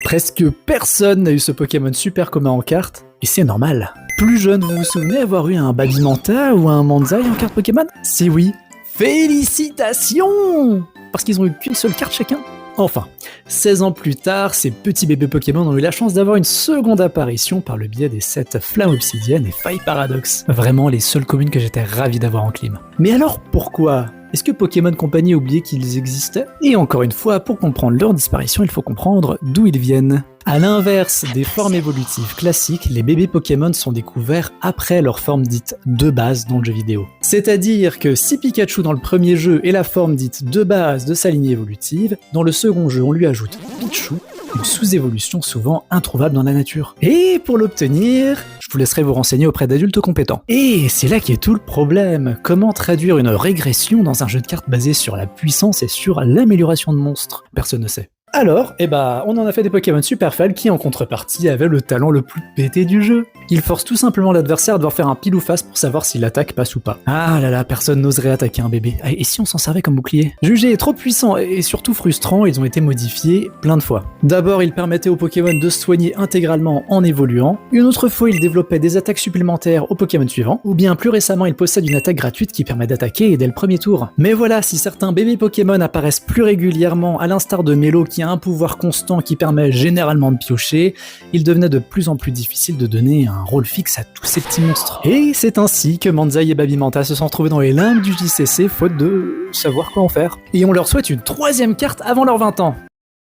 Presque personne n'a eu ce Pokémon super commun en carte, et c'est normal. Plus jeune, vous vous souvenez avoir eu un Babimanta ou un Manzai en carte Pokémon? Si oui, félicitations! Parce qu'ils ont eu qu'une seule carte chacun. Enfin, 16 ans plus tard, ces petits bébés Pokémon ont eu la chance d'avoir une seconde apparition par le biais des sets Flamme Obsidienne et Faille Paradoxe. Vraiment les seules communes que j'étais ravi d'avoir en clim. Mais alors pourquoi ? Est-ce que Pokémon Company a oublié qu'ils existaient ? Et encore une fois, pour comprendre leur disparition, il faut comprendre d'où ils viennent. À l'inverse des formes évolutives classiques, les bébés Pokémon sont découverts après leur forme dite de base dans le jeu vidéo. C'est-à-dire que si Pikachu dans le premier jeu est la forme dite de base de sa lignée évolutive, dans le second jeu on lui ajoute Pichu, une sous-évolution souvent introuvable dans la nature. Et pour l'obtenir, je vous laisserai vous renseigner auprès d'adultes compétents. Et c'est là qu'est tout le problème. Comment traduire une régression dans un jeu de cartes basé sur la puissance et sur l'amélioration de monstres ? Personne ne sait. Alors, on en a fait des Pokémon super faibles qui, en contrepartie, avaient le talent le plus pété du jeu. Ils forcent tout simplement l'adversaire à devoir faire un pile ou face pour savoir si l'attaque passe ou pas. Ah là là, personne n'oserait attaquer un bébé. Et si on s'en servait comme bouclier ? Jugés trop puissants et surtout frustrants, ils ont été modifiés plein de fois. D'abord, ils permettaient aux Pokémon de se soigner intégralement en évoluant. Une autre fois, ils développaient des attaques supplémentaires aux Pokémon suivants. Ou bien plus récemment, ils possèdent une attaque gratuite qui permet d'attaquer dès le premier tour. Mais voilà, si certains bébés Pokémon apparaissent plus régulièrement, à l'instar de Melo qui a un pouvoir constant qui permet généralement de piocher, il devenait de plus en plus difficile de donner un rôle fixe à tous ces petits monstres. Et c'est ainsi que Manzai et Babimanta se sont retrouvés dans les limbes du JCC faute de savoir quoi en faire. Et on leur souhaite une troisième carte avant leurs 20 ans.